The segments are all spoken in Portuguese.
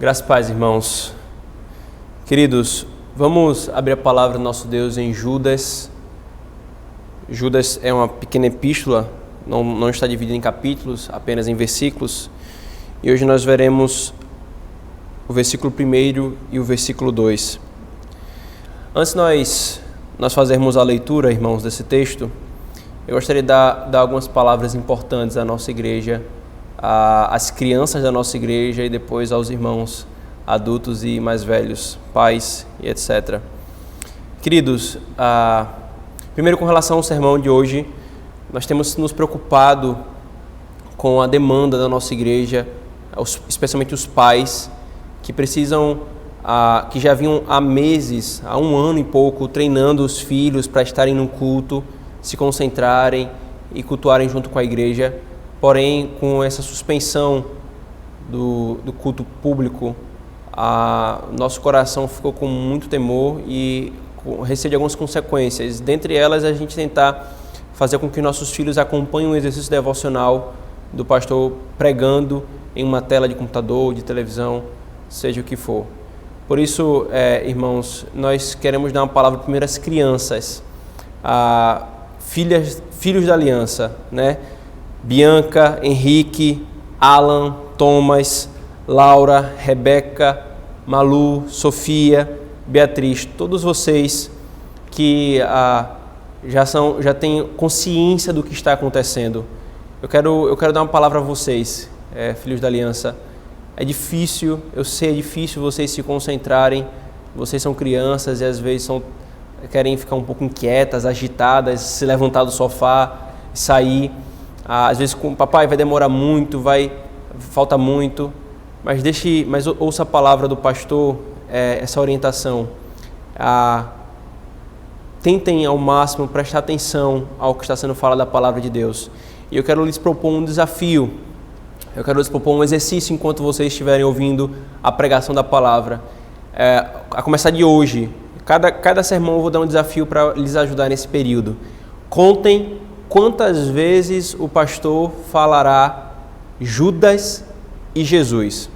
Graças e paz, irmãos. Queridos, vamos abrir a palavra do nosso Deus em Judas. Judas é uma pequena epístola, não está dividida em capítulos, apenas em versículos. E hoje nós veremos o versículo 1 e o versículo 2. Antes de nós fazermos a leitura, irmãos, desse texto, eu gostaria de dar algumas palavras importantes à nossa igreja, às crianças da nossa igreja e depois aos irmãos adultos e mais velhos, pais e etc. Queridos, primeiro com relação ao sermão de hoje, nós temos nos preocupado com a demanda da nossa igreja, especialmente os pais que precisam, que já vinham há meses, há um ano e pouco, treinando os filhos para estarem no culto, se concentrarem e cultuarem junto com a igreja. Porém, com essa suspensão do culto público, nosso coração ficou com muito temor e com receio de algumas consequências. Dentre elas, a gente tentar fazer com que nossos filhos acompanhem o exercício devocional do pastor pregando em uma tela de computador, de televisão, seja o que for. Por isso, irmãos, nós queremos dar uma palavra primeiro às crianças, filhos da aliança, né? Bianca, Henrique, Alan, Thomas, Laura, Rebeca, Malu, Sofia, Beatriz, todos vocês que já têm consciência do que está acontecendo. Eu quero dar uma palavra a vocês, filhos da aliança. É difícil, eu sei, é difícil vocês se concentrarem. Vocês são crianças e às vezes querem ficar um pouco inquietas, agitadas, se levantar do sofá, sair. Às vezes com o papai vai demorar muito, falta muito, mas ouça a palavra do pastor, essa orientação. Tentem ao máximo prestar atenção ao que está sendo falado da palavra de Deus. E eu quero lhes propor um desafio, eu quero lhes propor um exercício enquanto vocês estiverem ouvindo a pregação da palavra. A começar de hoje, cada sermão eu vou dar um desafio para lhes ajudar nesse período. Contem quantas vezes o pastor falará Judas e Jesus.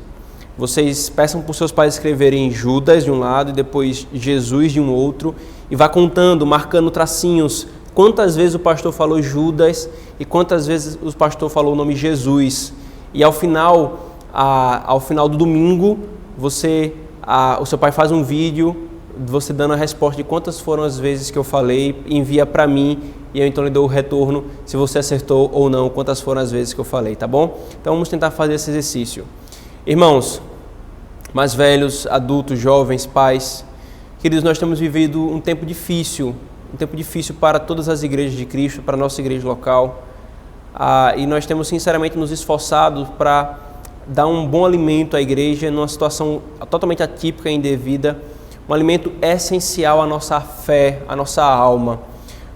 Vocês peçam para os seus pais escreverem Judas de um lado e depois Jesus de um outro e vá contando, marcando tracinhos, quantas vezes o pastor falou Judas e quantas vezes o pastor falou o nome Jesus. E ao final do domingo, o seu pai faz um vídeo, você dando a resposta de quantas foram as vezes que eu falei, envia para mim e eu então lhe dou o retorno se você acertou ou não, quantas foram as vezes que eu falei, tá bom? Então vamos tentar fazer esse exercício. Irmãos, mais velhos, adultos, jovens, pais, queridos, nós temos vivido um tempo difícil para todas as igrejas de Cristo, para a nossa igreja local, e nós temos sinceramente nos esforçado para dar um bom alimento à igreja numa situação totalmente atípica e indevida, um alimento essencial à nossa fé, à nossa alma.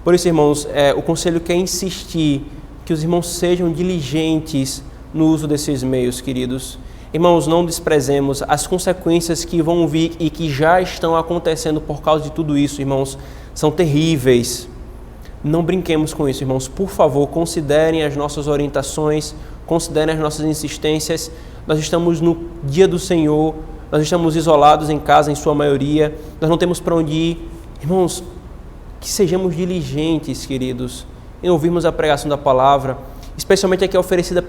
Por isso, irmãos, o conselho quer insistir que os irmãos sejam diligentes no uso desses meios, queridos. Irmãos, não desprezemos as consequências que vão vir e que já estão acontecendo por causa de tudo isso, irmãos, são terríveis. Não brinquemos com isso, irmãos. Por favor, considerem as nossas orientações, considerem as nossas insistências. Nós estamos no dia do Senhor, nós estamos isolados em casa, em sua maioria, nós não temos para onde ir. Irmãos, que sejamos diligentes, queridos, em ouvirmos a pregação da palavra, especialmente a que é oferecida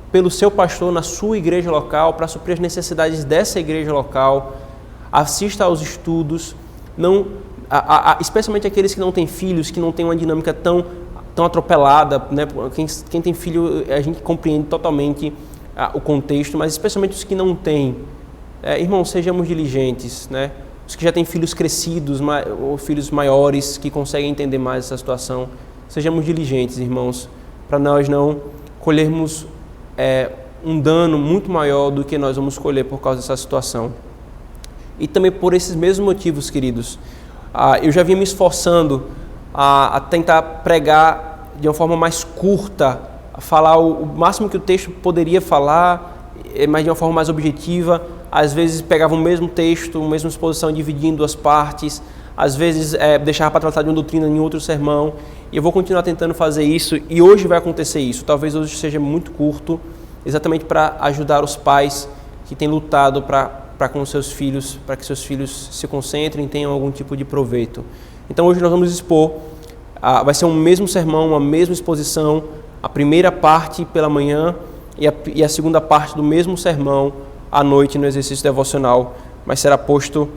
pelo seu pastor na sua igreja local, para suprir as necessidades dessa igreja local. Assista aos estudos, especialmente aqueles que não têm filhos, que não têm uma dinâmica tão atropelada, né? Quem tem filho, a gente compreende totalmente o contexto, mas especialmente os que não têm. Irmãos, sejamos diligentes, né? Os que já têm filhos crescidos, ou filhos maiores, que conseguem entender mais essa situação, sejamos diligentes, irmãos, para nós não colhermos um dano muito maior do que nós vamos colher por causa dessa situação. E também por esses mesmos motivos, queridos, eu já vinha me esforçando a tentar pregar de uma forma mais curta, a falar o máximo que o texto poderia falar, mas de uma forma mais objetiva. Às vezes pegava o mesmo texto, a mesma exposição, dividia em duas partes. Às vezes deixava para tratar de uma doutrina em outro sermão. E eu vou continuar tentando fazer isso. E hoje vai acontecer isso. Talvez hoje seja muito curto, exatamente para ajudar os pais que têm lutado para para com seus filhos, para que seus filhos se concentrem e tenham algum tipo de proveito. Então hoje nós vamos expor, vai ser um mesmo sermão, uma mesma exposição, a primeira parte pela manhã e a segunda parte do mesmo sermão à noite no exercício devocional, mas será posto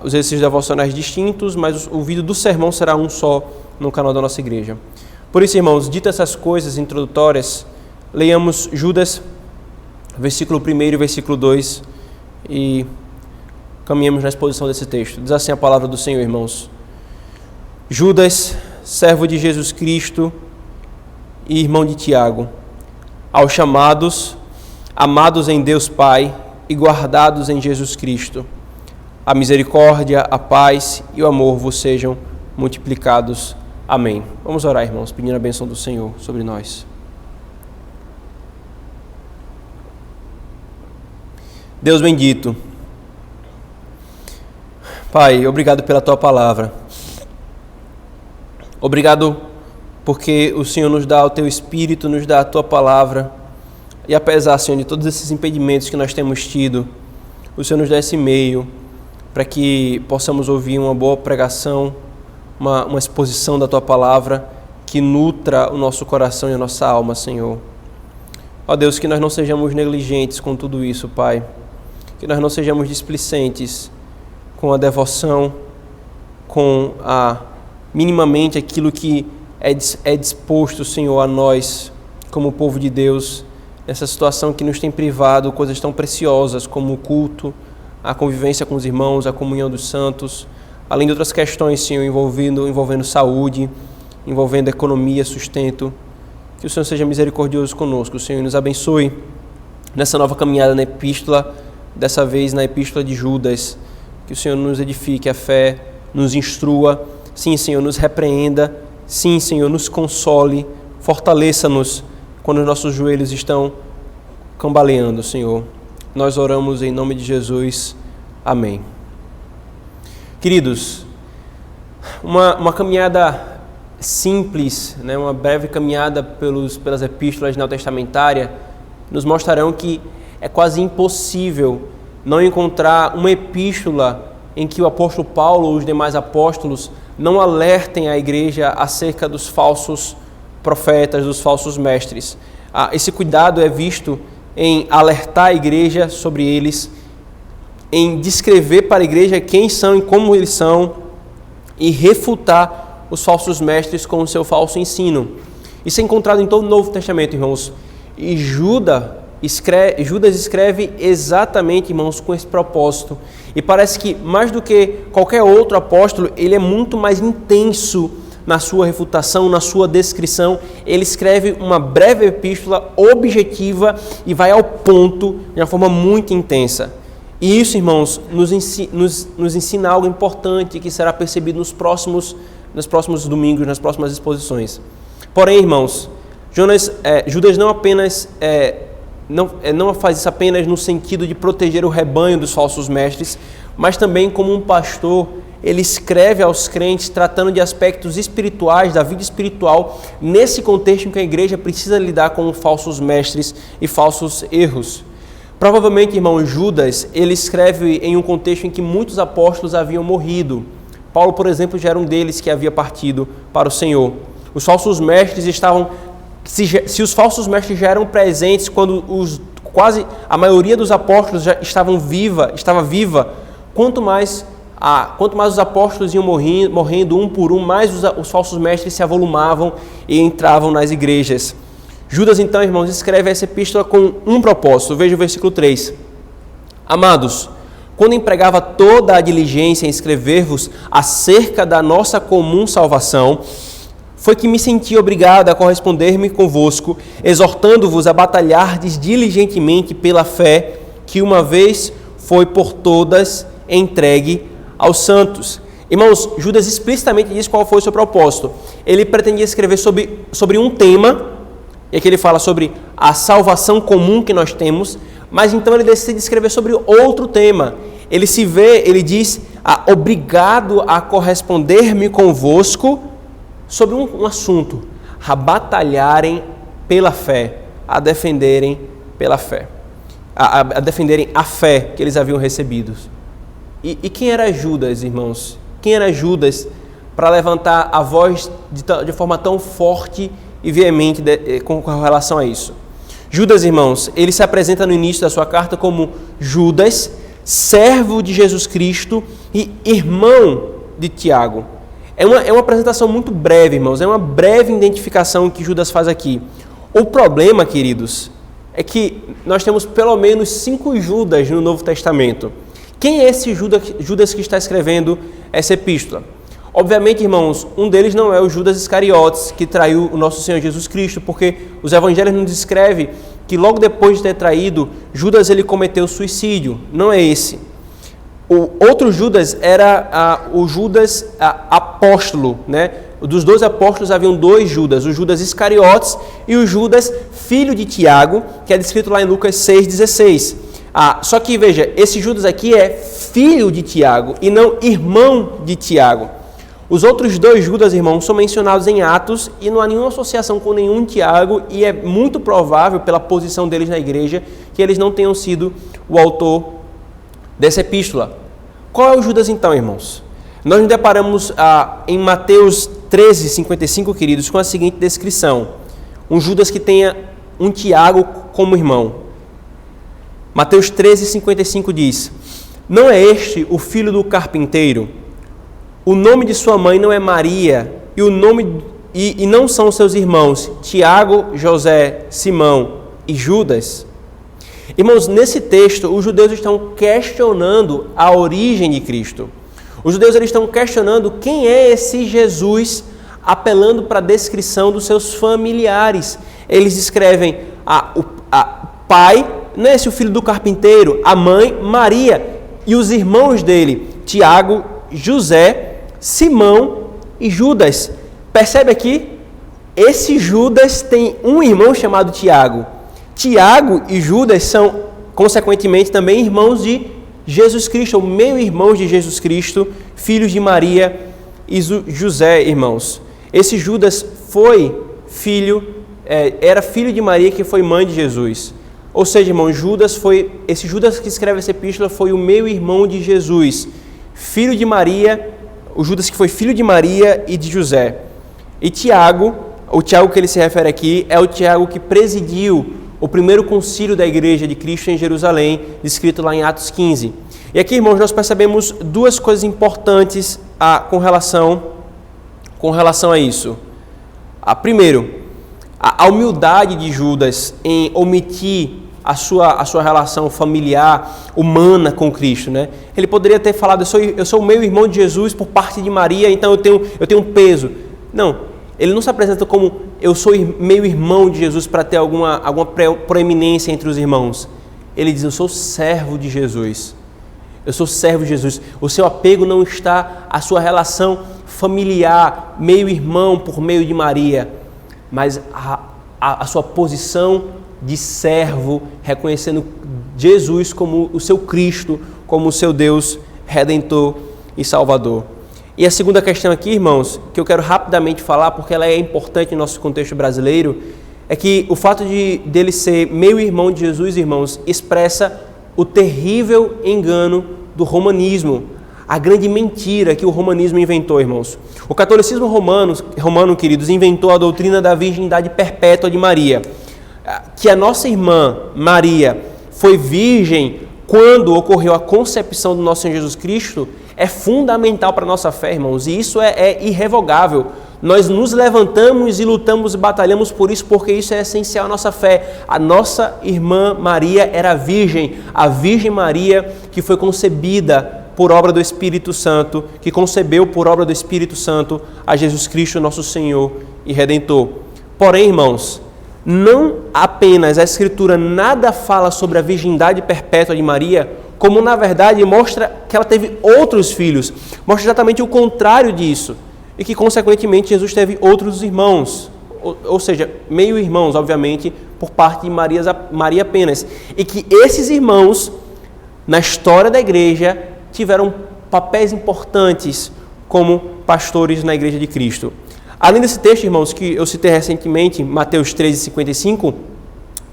os exercícios devocionais distintos, mas o vídeo do sermão será um só no canal da nossa igreja. Por isso, irmãos, ditas essas coisas introdutórias, leiamos Judas, versículo 1 e versículo 2, e caminhamos na exposição desse texto. Diz assim a palavra do Senhor, irmãos. Judas, servo de Jesus Cristo e irmão de Tiago, aos chamados, amados em Deus Pai e guardados em Jesus Cristo, a misericórdia, a paz e o amor vos sejam multiplicados. Amém. Vamos orar, irmãos, pedindo a bênção do Senhor sobre nós. Deus bendito, Pai, obrigado pela Tua palavra. Obrigado porque o Senhor nos dá o Teu Espírito, nos dá a Tua palavra. E apesar, Senhor, de todos esses impedimentos que nós temos tido, o Senhor nos dá esse meio para que possamos ouvir uma boa pregação, uma exposição da Tua palavra que nutra o nosso coração e a nossa alma, Senhor. Ó Deus, que nós não sejamos negligentes com tudo isso, Pai. Que nós não sejamos displicentes com a devoção, com minimamente aquilo que é disposto, Senhor, a nós, como povo de Deus, nessa situação que nos tem privado coisas tão preciosas como o culto, a convivência com os irmãos, a comunhão dos santos, além de outras questões, Senhor, envolvendo saúde, envolvendo economia, sustento. Que o Senhor seja misericordioso conosco, o Senhor nos abençoe nessa nova caminhada na epístola, dessa vez na epístola de Judas. Que o Senhor nos edifique a fé, nos instrua, sim, Senhor, nos repreenda, sim, Senhor, nos console, fortaleça-nos quando os nossos joelhos estão cambaleando, Senhor. Nós oramos em nome de Jesus. Amém. Queridos, uma caminhada simples, né, uma breve caminhada pelas epístolas neotestamentárias, nos mostrarão que é quase impossível não encontrar uma epístola em que o apóstolo Paulo ou os demais apóstolos não alertem a igreja acerca dos falsos profetas, dos falsos mestres. Esse cuidado é visto em alertar a igreja sobre eles, em descrever para a igreja quem são e como eles são, e refutar os falsos mestres com o seu falso ensino. Isso é encontrado em todo o Novo Testamento, irmãos. E Judas escreve exatamente, irmãos, com esse propósito. E parece que, mais do que qualquer outro apóstolo, ele é muito mais intenso na sua refutação, na sua descrição. Ele escreve uma breve epístola objetiva e vai ao ponto de uma forma muito intensa. E isso, irmãos, nos ensina algo importante que será percebido nos próximos domingos, nas próximas exposições. Porém, irmãos, Judas não apenas não faz isso apenas no sentido de proteger o rebanho dos falsos mestres, mas também como um pastor, ele escreve aos crentes tratando de aspectos espirituais, da vida espiritual, nesse contexto em que a igreja precisa lidar com falsos mestres e falsos erros. Provavelmente, irmão, Judas, ele escreve em um contexto em que muitos apóstolos haviam morrido. Paulo, por exemplo, já era um deles que havia partido para o Senhor. Os falsos mestres estavam... Se os falsos mestres já eram presentes quando quase a maioria dos apóstolos já estava viva, quanto mais os apóstolos iam morrendo um por um, mais os falsos mestres se avolumavam e entravam nas igrejas. Judas, então, irmãos, escreve essa epístola com um propósito. Veja o versículo 3. Amados, quando empregava toda a diligência em escrever-vos acerca da nossa comum salvação, foi que me senti obrigado a corresponder-me convosco, exortando-vos a batalhardes diligentemente pela fé que uma vez foi por todas entregue aos santos. Irmãos, Judas explicitamente diz qual foi o seu propósito. Ele pretendia escrever sobre um tema, e aqui ele fala sobre a salvação comum que nós temos, mas então ele decide escrever sobre outro tema. Ele diz, obrigado a corresponder-me convosco sobre um assunto, a batalharem pela fé, a defenderem pela fé. a defenderem a fé que eles haviam recebido. E quem era Judas, irmãos? Quem era Judas para levantar a voz de forma tão forte e veemente com relação a isso? Judas, irmãos, ele se apresenta no início da sua carta como Judas, servo de Jesus Cristo e irmão de Tiago. É uma apresentação muito breve, irmãos, é uma breve identificação que Judas faz aqui. O problema, queridos, é que nós temos pelo menos 5 Judas no Novo Testamento. Quem é esse Judas que está escrevendo essa epístola? Obviamente, irmãos, um deles não é o Judas Iscariotes, que traiu o nosso Senhor Jesus Cristo, porque os evangelhos nos descrevem que logo depois de ter traído, Judas ele cometeu suicídio. Não é esse. O outro Judas era o Judas apóstolo, né? Dos 12 apóstolos haviam 2 Judas, o Judas Iscariotes e o Judas filho de Tiago, que é descrito lá em Lucas 6,16. Só que, veja, esse Judas aqui é filho de Tiago e não irmão de Tiago. Os outros 2 Judas, irmãos, são mencionados em Atos e não há nenhuma associação com nenhum Tiago e é muito provável, pela posição deles na igreja, que eles não tenham sido o autor dessa epístola. Qual é o Judas então, irmãos? Nós nos deparamos em Mateus 13:55, queridos, com a seguinte descrição. Um Judas que tenha um Tiago como irmão. Mateus 13:55 diz: não é este o filho do carpinteiro? O nome de sua mãe não é Maria, e não são seus irmãos Tiago, José, Simão e Judas? Irmãos, nesse texto, os judeus estão questionando a origem de Cristo. Os judeus eles estão questionando quem é esse Jesus, apelando para a descrição dos seus familiares. Eles descrevem o pai, não é esse o filho do carpinteiro, a mãe, Maria, e os irmãos dele, Tiago, José, Simão e Judas. Percebe aqui? Esse Judas tem um irmão chamado Tiago. Tiago e Judas são, consequentemente, também irmãos de Jesus Cristo, ou meio-irmãos de Jesus Cristo, filhos de Maria e José, irmãos. Esse Judas era filho de Maria, que foi mãe de Jesus. Ou seja, irmão, esse Judas que escreve essa epístola foi o meio-irmão de Jesus, filho de Maria, o Judas que foi filho de Maria e de José. E Tiago, o Tiago que ele se refere aqui, é o Tiago que presidiu o primeiro concílio da igreja de Cristo em Jerusalém, descrito lá em Atos 15. E aqui, irmãos, nós percebemos 2 coisas importantes com relação a isso. Primeiro, a humildade de Judas em omitir a sua relação familiar, humana com Cristo, né? Ele poderia ter falado, eu sou o meio-irmão de Jesus por parte de Maria, então eu tenho um peso. Não, ele não se apresenta como eu sou meio-irmão de Jesus para ter alguma proeminência entre os irmãos. Ele diz, eu sou servo de Jesus. Eu sou servo de Jesus. O seu apego não está à sua relação familiar, meio-irmão por meio de Maria, mas a sua posição de servo, reconhecendo Jesus como o seu Cristo, como o seu Deus Redentor e Salvador. E a segunda questão aqui, irmãos, que eu quero rapidamente falar, porque ela é importante no nosso contexto brasileiro, é que o fato dele ser meio-irmão de Jesus, irmãos, expressa o terrível engano do romanismo, a grande mentira que o romanismo inventou, irmãos. O catolicismo romano, queridos, inventou a doutrina da virgindade perpétua de Maria, que a nossa irmã Maria foi virgem quando ocorreu a concepção do nosso Senhor Jesus Cristo, é fundamental para a nossa fé, irmãos, e isso é irrevogável. Nós nos levantamos e lutamos e batalhamos por isso, porque isso é essencial à nossa fé. A nossa irmã Maria era virgem, a Virgem Maria que foi concebida por obra do Espírito Santo, que concebeu por obra do Espírito Santo a Jesus Cristo, nosso Senhor e Redentor. Porém, irmãos, não apenas a Escritura nada fala sobre a virgindade perpétua de Maria, como na verdade mostra que ela teve outros filhos, mostra exatamente o contrário disso, e que consequentemente Jesus teve outros irmãos, ou seja, meio-irmãos, obviamente, por parte de Maria apenas, e que esses irmãos, na história da igreja, tiveram papéis importantes como pastores na igreja de Cristo. Além desse texto, irmãos, que eu citei recentemente, Mateus 13:55,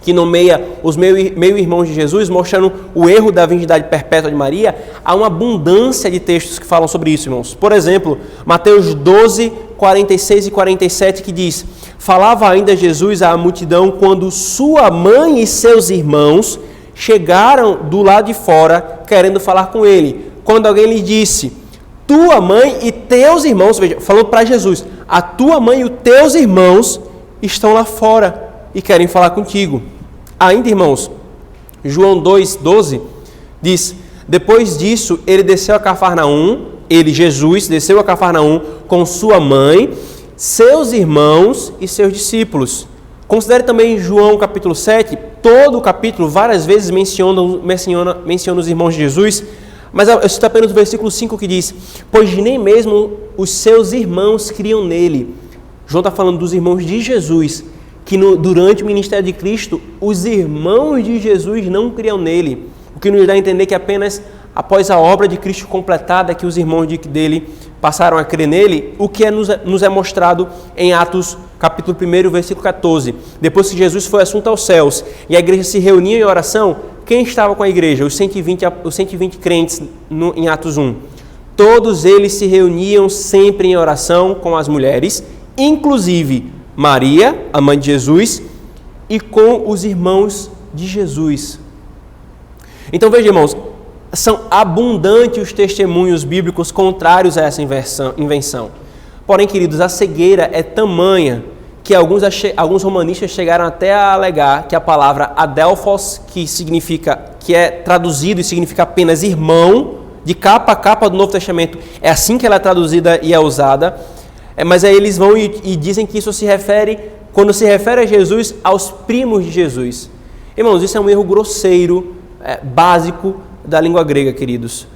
que nomeia os meio-irmãos de Jesus, mostrando o erro da virgindade perpétua de Maria, há uma abundância de textos que falam sobre isso, irmãos. Por exemplo, Mateus 12, 46 e 47, que diz: falava ainda Jesus à multidão quando sua mãe e seus irmãos chegaram do lado de fora, querendo falar com ele. Quando alguém lhe disse: tua mãe e teus irmãos, veja, falando para Jesus, a tua mãe e os teus irmãos estão lá fora e querem falar contigo. Ainda, irmãos, João 2,12 diz: depois disso, ele desceu a Cafarnaum, Jesus, desceu a Cafarnaum com sua mãe, seus irmãos e seus discípulos. Considere também João capítulo 7, todo o capítulo, várias vezes menciona os irmãos de Jesus, mas eu cito apenas o versículo 5 que diz: pois nem mesmo os seus irmãos criam nele. João está falando dos irmãos de Jesus, que durante o ministério de Cristo, os irmãos de Jesus não criam nele, o que nos dá a entender que apenas após a obra de Cristo completada, que os irmãos dele passaram a crer nele, o que nos é mostrado em Atos capítulo 1, versículo 14. Depois que Jesus foi assunto aos céus e a igreja se reuniu em oração, quem estava com a igreja? Os 120 crentes em Atos 1. Todos eles se reuniam sempre em oração com as mulheres, inclusive Maria, a mãe de Jesus, e com os irmãos de Jesus. Então veja, irmãos, são abundantes os testemunhos bíblicos contrários a essa invenção. Porém, queridos, a cegueira é tamanha que alguns romanistas chegaram até a alegar que a palavra adelphos, que é traduzido e significa apenas irmão, de capa a capa do Novo Testamento, é assim que ela é traduzida e é usada. Mas aí eles vão e dizem que isso se refere, quando se refere a Jesus, aos primos de Jesus. Irmãos, isso é um erro grosseiro, básico da língua grega, queridos.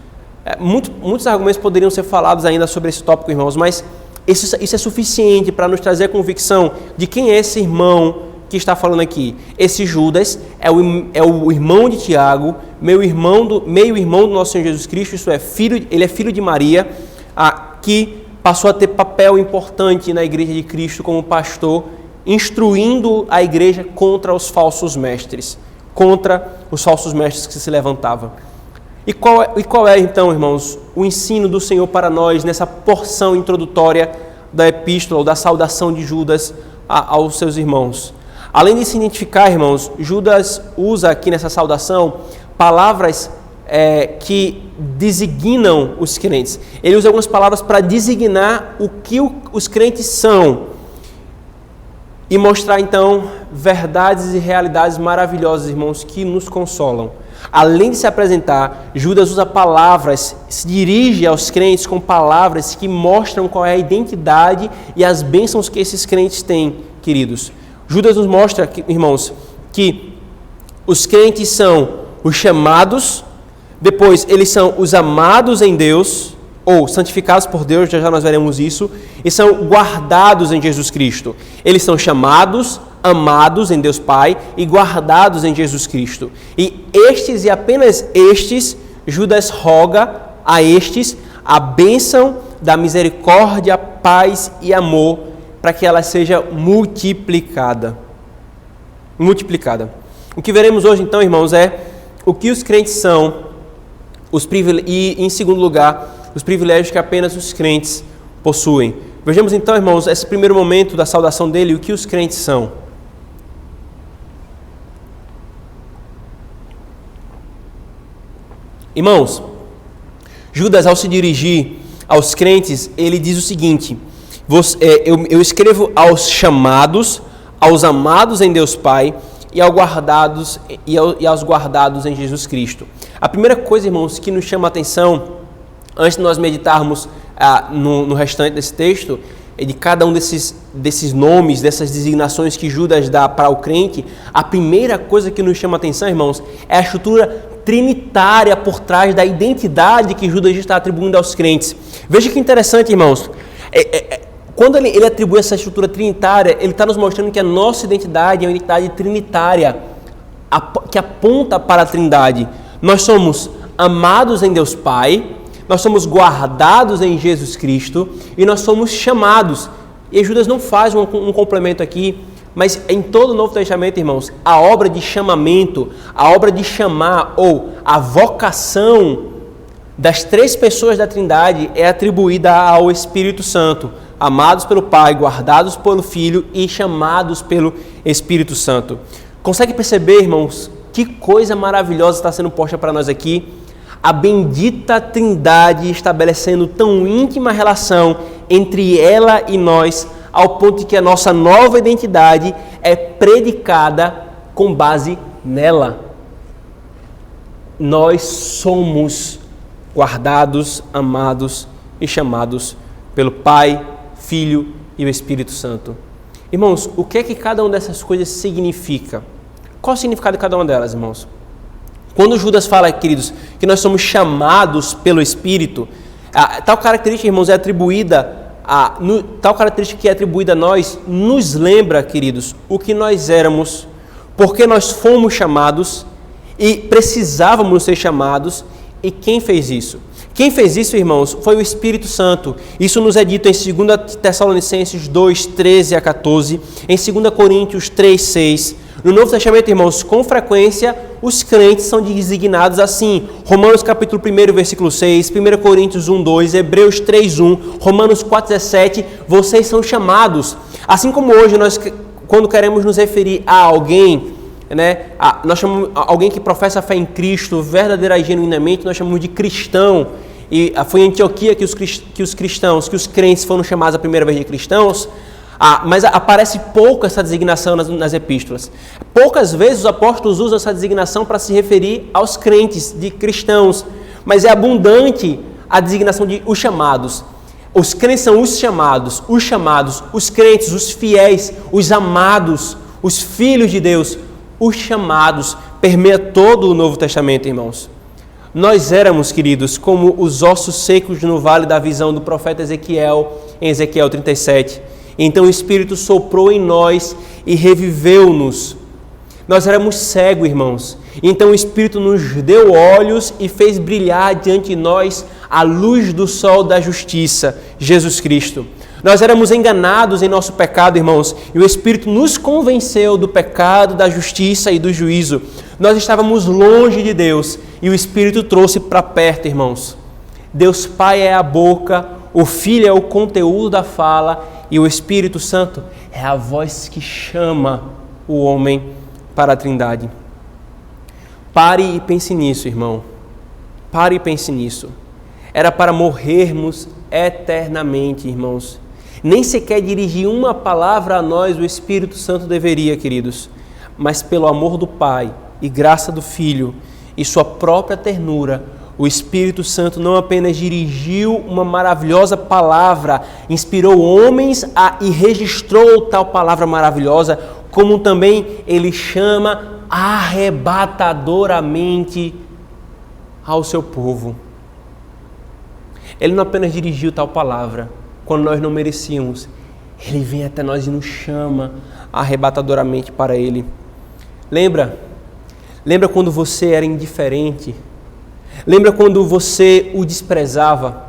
Muitos argumentos poderiam ser falados ainda sobre esse tópico, irmãos, mas isso é suficiente para nos trazer a convicção de quem é esse irmão que está falando aqui. Esse Judas é o irmão de Tiago, meio-irmão do nosso Senhor Jesus Cristo, isso é, ele é filho de Maria, que passou a ter papel importante na igreja de Cristo como pastor, instruindo a igreja contra os falsos mestres, que se levantavam. E qual é, então, irmãos, o ensino do Senhor para nós nessa porção introdutória da epístola, ou da saudação de Judas aos seus irmãos? Além de se identificar, irmãos, Judas usa aqui nessa saudação palavras que designam os crentes. Ele usa algumas palavras para designar o que os crentes são e mostrar, então, verdades e realidades maravilhosas, irmãos, que nos consolam. Além de se apresentar, Judas usa palavras, se dirige aos crentes com palavras que mostram qual é a identidade e as bênçãos que esses crentes têm, queridos. Judas nos mostra, irmãos, que os crentes são os chamados, depois eles são os amados em Deus, ou santificados por Deus, já nós veremos isso, e são guardados em Jesus Cristo. Eles são chamados, amados em Deus Pai e guardados em Jesus Cristo. E estes e apenas estes, Judas roga a estes a bênção da misericórdia, paz e amor, para que ela seja multiplicada. O que veremos hoje, então, irmãos, é o que os crentes são, e, em segundo lugar, os privilégios que apenas os crentes possuem. Vejamos, então, irmãos, esse primeiro momento da saudação dele, o que os crentes são. Irmãos, Judas, ao se dirigir aos crentes, ele diz o seguinte: eu escrevo aos chamados, aos amados em Deus Pai e aos guardados em Jesus Cristo. A primeira coisa, irmãos, que nos chama a atenção, antes de nós meditarmos no restante desse texto, de cada um desses nomes, dessas designações que Judas dá para o crente, a primeira coisa que nos chama a atenção, irmãos, é a estrutura trinitária por trás da identidade que Judas está atribuindo aos crentes. Veja que interessante, irmãos. Quando ele atribui essa estrutura trinitária, ele está nos mostrando que a nossa identidade é uma identidade trinitária, que aponta para a Trindade. Nós somos amados em Deus Pai, nós somos guardados em Jesus Cristo e nós somos chamados. E Judas não faz um complemento aqui Mas em todo o Novo Testamento, irmãos, a obra de chamamento, a obra de chamar ou a vocação das três pessoas da Trindade é atribuída ao Espírito Santo, amados pelo Pai, guardados pelo Filho e chamados pelo Espírito Santo. Consegue perceber, irmãos, que coisa maravilhosa está sendo posta para nós aqui? A bendita Trindade estabelecendo tão íntima relação entre ela e nós, ao ponto de que a nossa nova identidade é predicada com base nela. Nós somos guardados, amados e chamados pelo Pai, Filho e o Espírito Santo. Irmãos, o que é que cada uma dessas coisas significa? Qual o significado de cada uma delas, irmãos? Quando Judas fala, queridos, que nós somos chamados pelo Espírito, tal característica, irmãos, é atribuída tal característica que é atribuída a nós, nos lembra, queridos, o que nós éramos, porque nós fomos chamados e precisávamos ser chamados, e quem fez isso? Quem fez isso, irmãos, foi o Espírito Santo. Isso nos é dito em 2 Tessalonicenses 2, 13 a 14, em 2 Coríntios 3, 6. No Novo Testamento, irmãos, com frequência, os crentes são designados assim. Romanos capítulo 1, versículo 6, 1 Coríntios 1, 2, Hebreus 3, 1, Romanos 4, 17, vocês são chamados. Assim como hoje, nós, quando queremos nos referir a alguém, né, nós chamamos alguém que professa a fé em Cristo, verdadeira e genuinamente, nós chamamos de cristão. E foi em Antioquia que os crentes foram chamados a primeira vez de cristãos. Mas aparece pouco essa designação nas epístolas. Poucas vezes os apóstolos usam essa designação para se referir aos crentes, de cristãos. Mas é abundante a designação de os chamados. Os crentes são os chamados, os crentes, os fiéis, os amados, os filhos de Deus. Os chamados permeia todo o Novo Testamento, irmãos. Nós éramos, queridos, como os ossos secos no vale da visão do profeta Ezequiel, em Ezequiel 37. Então o Espírito soprou em nós e reviveu-nos. Nós éramos cegos, irmãos. Então o Espírito nos deu olhos e fez brilhar diante de nós a luz do sol da justiça, Jesus Cristo. Nós éramos enganados em nosso pecado, irmãos, e o Espírito nos convenceu do pecado, da justiça e do juízo. Nós estávamos longe de Deus e o Espírito trouxe para perto, irmãos. Deus Pai é a boca, o Filho é o conteúdo da fala e o Espírito Santo é a voz que chama o homem para a Trindade. Pare e pense nisso, irmão. Pare e pense nisso. Era para morrermos eternamente, irmãos. Nem sequer dirigir uma palavra a nós o Espírito Santo deveria, queridos. Mas pelo amor do Pai e graça do Filho e sua própria ternura, o Espírito Santo não apenas dirigiu uma maravilhosa palavra, inspirou homens e registrou tal palavra maravilhosa, como também ele chama arrebatadoramente ao seu povo. Ele não apenas dirigiu tal palavra quando nós não merecíamos, ele vem até nós e nos chama arrebatadoramente para ele. Lembra quando você era indiferente? Lembra quando você o desprezava?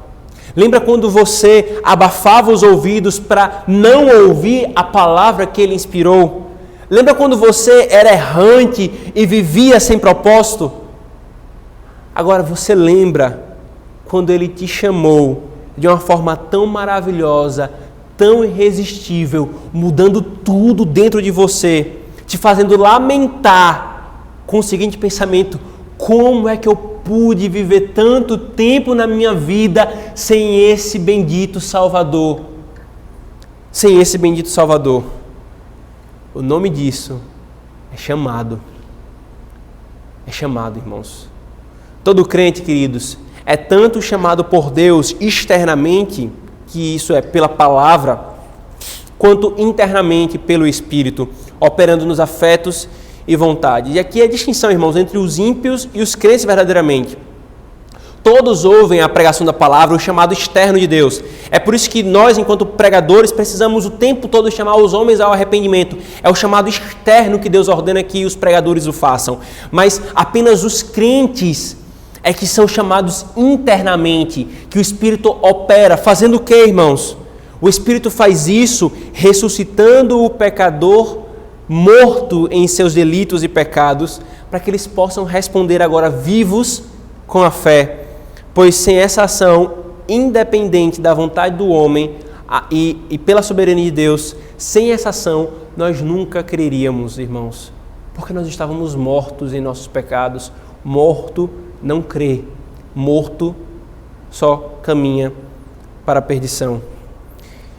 Lembra quando você abafava os ouvidos para não ouvir a palavra que ele inspirou? Lembra quando você era errante e vivia sem propósito? Agora você lembra quando ele te chamou de uma forma tão maravilhosa, tão irresistível, mudando tudo dentro de você, te fazendo lamentar com o seguinte pensamento: como é que eu pude viver tanto tempo na minha vida sem esse bendito Salvador? Sem esse bendito Salvador. O nome disso é chamado. É chamado, irmãos. Todo crente, queridos, é tanto chamado por Deus externamente, que isso é pela palavra, quanto internamente pelo Espírito, operando nos afetos e vontade. E aqui é a distinção, irmãos, entre os ímpios e os crentes verdadeiramente. Todos ouvem a pregação da palavra, o chamado externo de Deus. É por isso que nós, enquanto pregadores, precisamos o tempo todo chamar os homens ao arrependimento. É o chamado externo que Deus ordena que os pregadores o façam. Mas apenas os crentes é que são chamados internamente, que o Espírito opera. Fazendo o quê, irmãos? O Espírito faz isso ressuscitando o pecador morto em seus delitos e pecados, para que eles possam responder agora vivos com a fé. Pois sem essa ação, independente da vontade do homem e pela soberania de Deus, sem essa ação, nós nunca creríamos, irmãos, porque nós estávamos mortos em nossos pecados. Morto não crê, morto só caminha para a perdição.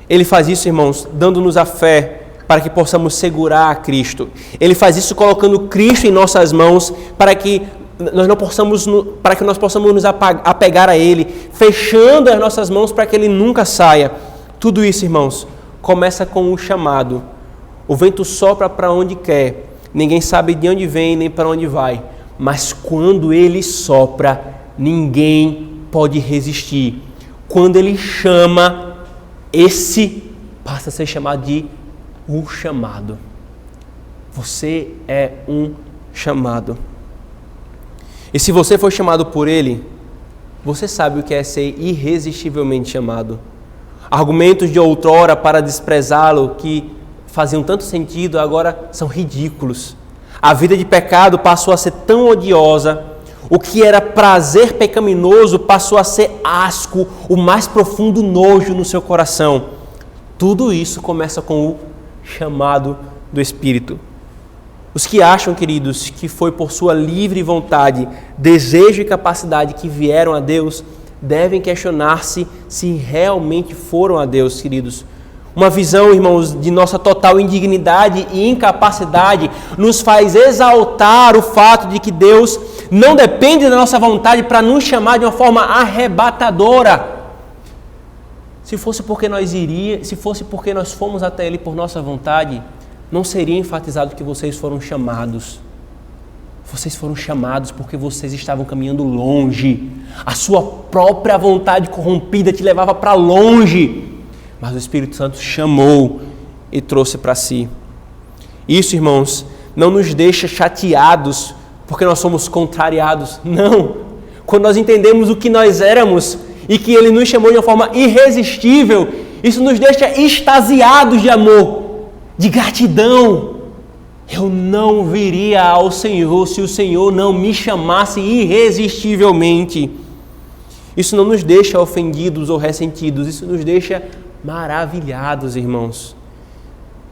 Ele faz isso, irmãos, dando-nos a fé para que possamos segurar a Cristo. Ele faz isso colocando Cristo em nossas mãos para que nós possamos nos apegar a Ele, fechando as nossas mãos para que Ele nunca saia. Tudo isso, irmãos, começa com o chamado. O vento sopra para onde quer, ninguém sabe de onde vem nem para onde vai, mas quando Ele sopra, ninguém pode resistir. Quando Ele chama, esse passa a ser chamado de o chamado. Você é um chamado. E se você foi chamado por Ele, você sabe o que é ser irresistivelmente chamado. Argumentos de outrora para desprezá-lo, que faziam tanto sentido, agora são ridículos. A vida de pecado passou a ser tão odiosa. O que era prazer pecaminoso passou a ser asco, o mais profundo nojo no seu coração. Tudo isso começa com o chamado do Espírito. Os que acham, queridos, que foi por sua livre vontade, desejo e capacidade que vieram a Deus, devem questionar-se se realmente foram a Deus, queridos. Uma visão, irmãos, de nossa total indignidade e incapacidade nos faz exaltar o fato de que Deus não depende da nossa vontade para nos chamar de uma forma arrebatadora. Se fosse porque nós fomos até Ele por nossa vontade, não seria enfatizado que vocês foram chamados. Vocês foram chamados porque vocês estavam caminhando longe. A sua própria vontade corrompida te levava para longe. Mas o Espírito Santo chamou e trouxe para si. Isso, irmãos, não nos deixa chateados porque nós somos contrariados. Não. Quando nós entendemos o que nós éramos e que Ele nos chamou de uma forma irresistível, isso nos deixa extasiados de amor, de gratidão. Eu não viria ao Senhor se o Senhor não me chamasse irresistivelmente. Isso não nos deixa ofendidos ou ressentidos, isso nos deixa maravilhados, irmãos.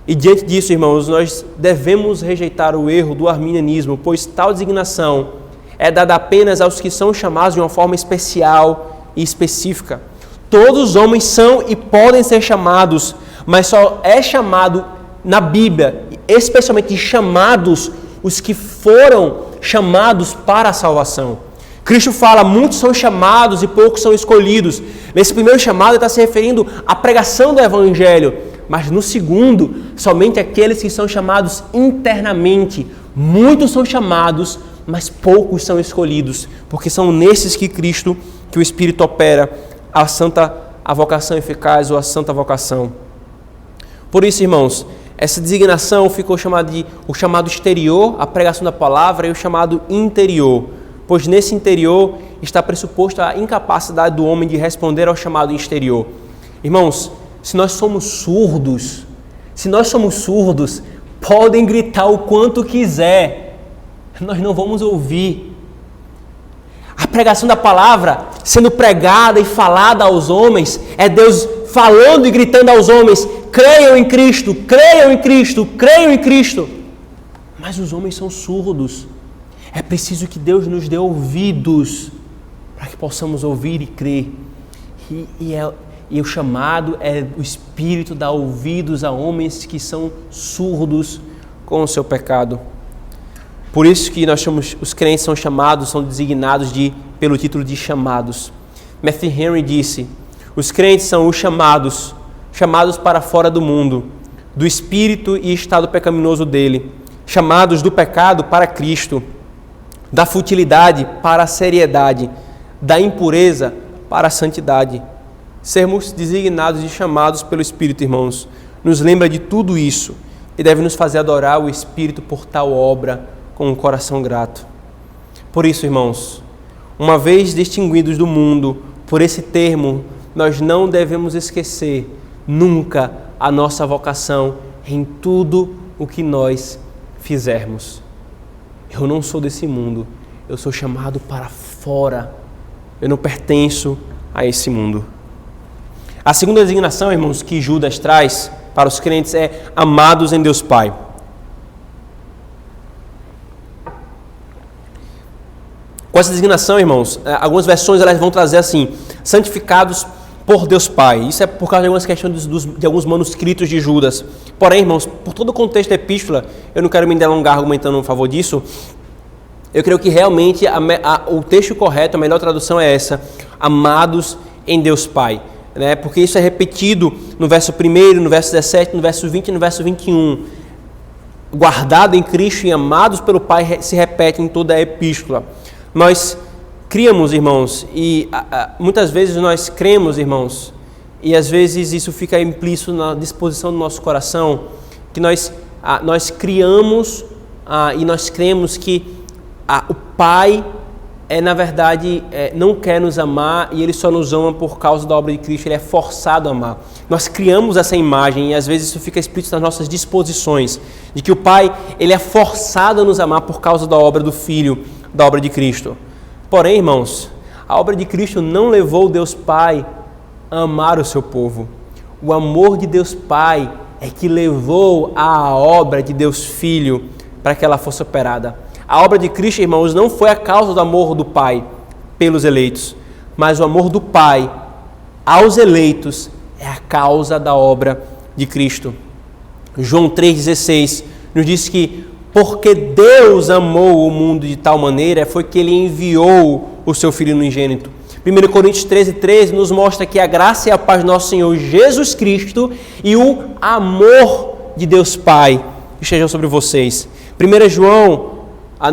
E diante disso, irmãos, nós devemos rejeitar o erro do arminianismo, pois tal designação é dada apenas aos que são chamados de uma forma especial e específica. Todos os homens são e podem ser chamados, mas só é chamado na Bíblia, especialmente chamados os que foram chamados para a salvação. Cristo fala, muitos são chamados e poucos são escolhidos. Nesse primeiro chamado ele está se referindo à pregação do Evangelho, mas no segundo, somente aqueles que são chamados internamente. Muitos são chamados, mas poucos são escolhidos, porque são nesses que o Espírito opera a vocação eficaz ou a santa vocação. Por isso, irmãos, essa designação ficou chamada de o chamado exterior, a pregação da palavra, e o chamado interior, pois nesse interior está pressuposto a incapacidade do homem de responder ao chamado exterior. Irmãos, se nós somos surdos, podem gritar o quanto quiser, nós não vamos ouvir. A pregação da palavra sendo pregada e falada aos homens, é Deus falando e gritando aos homens, creiam em Cristo, creiam em Cristo, creiam em Cristo. Mas os homens são surdos. É preciso que Deus nos dê ouvidos para que possamos ouvir e crer. E o chamado é o Espírito dar ouvidos a homens que são surdos com o seu pecado. Por isso que os crentes são chamados, são designados pelo título de chamados. Matthew Henry disse, os crentes são os chamados para fora do mundo, do espírito e estado pecaminoso dele, chamados do pecado para Cristo, da futilidade para a seriedade, da impureza para a santidade. Sermos designados e chamados pelo Espírito, irmãos, nos lembra de tudo isso e deve nos fazer adorar o Espírito por tal obra com um coração grato. Por isso, irmãos, uma vez distinguidos do mundo por esse termo, nós não devemos esquecer nunca a nossa vocação em tudo o que nós fizermos. Eu não sou desse mundo, eu sou chamado para fora. Eu não pertenço a esse mundo. A segunda designação, irmãos, que Judas traz para os crentes é amados em Deus Pai. Com essa designação, irmãos, algumas versões elas vão trazer assim, santificados por Deus Pai. Isso é por causa de algumas questões de alguns manuscritos de Judas. Porém, irmãos, por todo o contexto da epístola, eu não quero me delongar argumentando a favor disso. Eu creio que realmente o texto correto, a melhor tradução é essa, amados em Deus Pai. Né? Porque isso é repetido no verso 1, no verso 17, no verso 20 e no verso 21. Guardado em Cristo e amados pelo Pai se repete em toda a epístola. Nós criamos, irmãos, e muitas vezes nós cremos, irmãos, e às vezes isso fica implícito na disposição do nosso coração, que nós criamos e nós cremos que o Pai na verdade, não quer nos amar e Ele só nos ama por causa da obra de Cristo, Ele é forçado a amar. Nós criamos essa imagem e às vezes isso fica explícito nas nossas disposições, de que o Pai, Ele é forçado a nos amar por causa da obra do Filho, da obra de Cristo. Porém, irmãos, a obra de Cristo não levou Deus Pai a amar o seu povo. O amor de Deus Pai é que levou a obra de Deus Filho para que ela fosse operada. A obra de Cristo, irmãos, não foi a causa do amor do Pai pelos eleitos, mas o amor do Pai aos eleitos é a causa da obra de Cristo. João 3,16 nos diz que porque Deus amou o mundo de tal maneira, foi que Ele enviou o seu Filho unigênito. 1 Coríntios 13,13 nos mostra que a graça e a paz do nosso Senhor Jesus Cristo e o amor de Deus Pai estejam sobre vocês. 1 João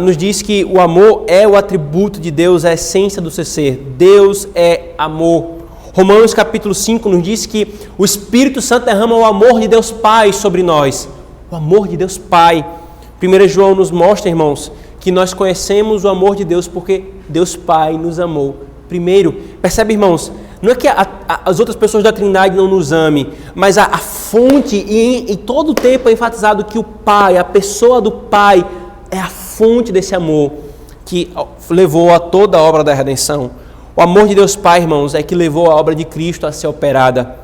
nos diz que o amor é o atributo de Deus, a essência do seu ser. Deus é amor. Romanos capítulo 5 nos diz que o Espírito Santo derrama o amor de Deus Pai sobre nós. O amor de Deus Pai. 1 João nos mostra, irmãos, que nós conhecemos o amor de Deus porque Deus Pai nos amou primeiro. Percebe, irmãos? Não é que as outras pessoas da Trindade não nos amem, mas a fonte, e em todo o tempo é enfatizado que o Pai, a pessoa do Pai, é a fonte desse amor que levou a toda a obra da redenção. O amor de Deus Pai, irmãos, é que levou a obra de Cristo a ser operada.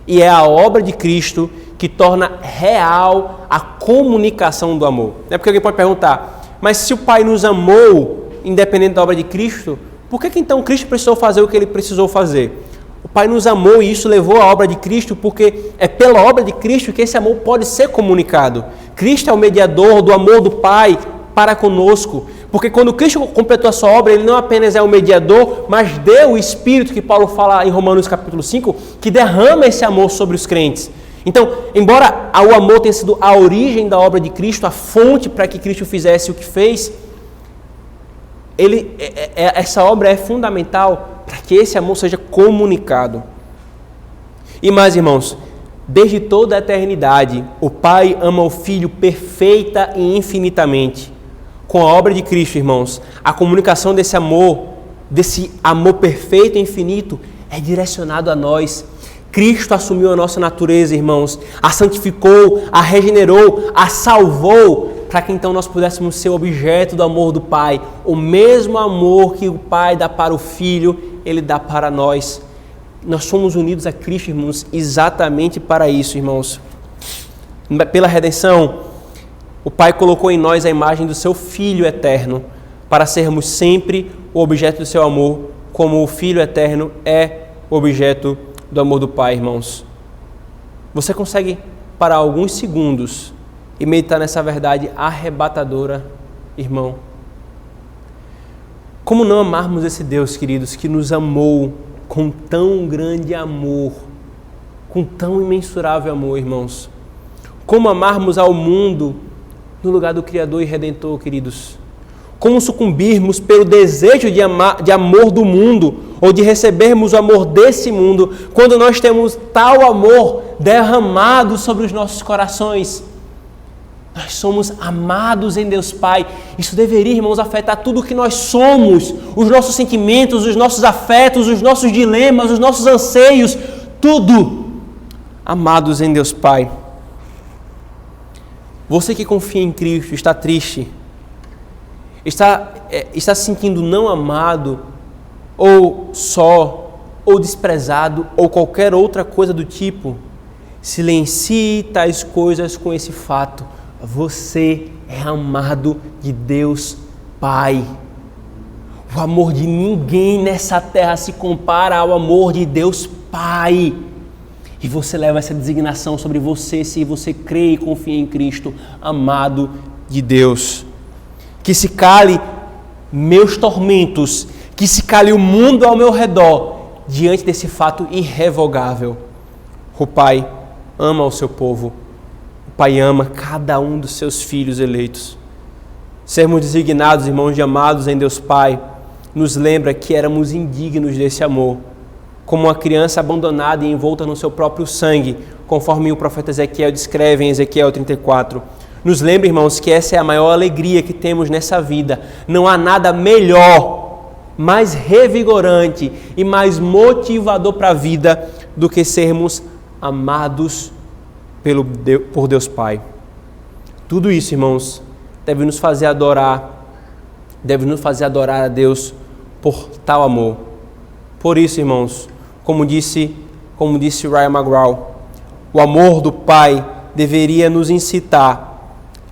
E é a obra de Cristo que torna real a comunicação do amor. É porque alguém pode perguntar, mas se o Pai nos amou, independente da obra de Cristo, por que então Cristo precisou fazer o que Ele precisou fazer? O Pai nos amou e isso levou a obra de Cristo, porque é pela obra de Cristo que esse amor pode ser comunicado. Cristo é o mediador do amor do Pai para conosco. Porque quando Cristo completou a sua obra, Ele não apenas é o mediador, mas deu o Espírito, que Paulo fala em Romanos capítulo 5, que derrama esse amor sobre os crentes. Então, embora o amor tenha sido a origem da obra de Cristo, a fonte para que Cristo fizesse o que fez, essa obra é fundamental para que esse amor seja comunicado. E mais, irmãos, desde toda a eternidade, o Pai ama o Filho perfeita e infinitamente. Com a obra de Cristo, irmãos, a comunicação desse amor perfeito e infinito, é direcionado a nós. Cristo assumiu a nossa natureza, irmãos, a santificou, a regenerou, a salvou, para que então nós pudéssemos ser objeto do amor do Pai. O mesmo amor que o Pai dá para o Filho, Ele dá para nós. Nós somos unidos a Cristo, irmãos, exatamente para isso, irmãos. Pela redenção, o Pai colocou em nós a imagem do seu Filho eterno, para sermos sempre o objeto do seu amor, como o Filho eterno é o objeto do amor do Pai, irmãos. Você consegue parar alguns segundos e meditar nessa verdade arrebatadora, irmão? Como não amarmos esse Deus, queridos, que nos amou com tão grande amor, com tão imensurável amor, irmãos? Como amarmos ao mundo no lugar do Criador e Redentor, queridos? Como sucumbirmos pelo desejo de amor do mundo ou de recebermos o amor desse mundo quando nós temos tal amor derramado sobre os nossos corações? Nós somos amados em Deus Pai. Isso deveria, irmãos, afetar tudo o que nós somos, os nossos sentimentos, os nossos afetos, os nossos dilemas, os nossos anseios, tudo amados em Deus Pai. Você que confia em Cristo, está triste, está se sentindo não amado, ou só, ou desprezado, ou qualquer outra coisa do tipo, silencie tais coisas com esse fato. Você é amado de Deus Pai. O amor de ninguém nessa terra se compara ao amor de Deus Pai. E você leva essa designação sobre você se você crê e confia em Cristo, amado de Deus. Que se cale meus tormentos, que se cale o mundo ao meu redor, diante desse fato irrevogável. O Pai ama o seu povo. O Pai ama cada um dos seus filhos eleitos. Sermos designados, irmãos de amados em Deus Pai, nos lembra que éramos indignos desse amor, como uma criança abandonada e envolta no seu próprio sangue, conforme o profeta Ezequiel descreve em Ezequiel 34. Nos lembra, irmãos, que essa é a maior alegria que temos nessa vida. Não há nada melhor, mais revigorante e mais motivador para a vida do que sermos amados por Deus Pai. Tudo isso, irmãos, deve nos fazer adorar a Deus por tal amor. Por isso, irmãos, como disse Ryan McGraw, o amor do Pai deveria nos incitar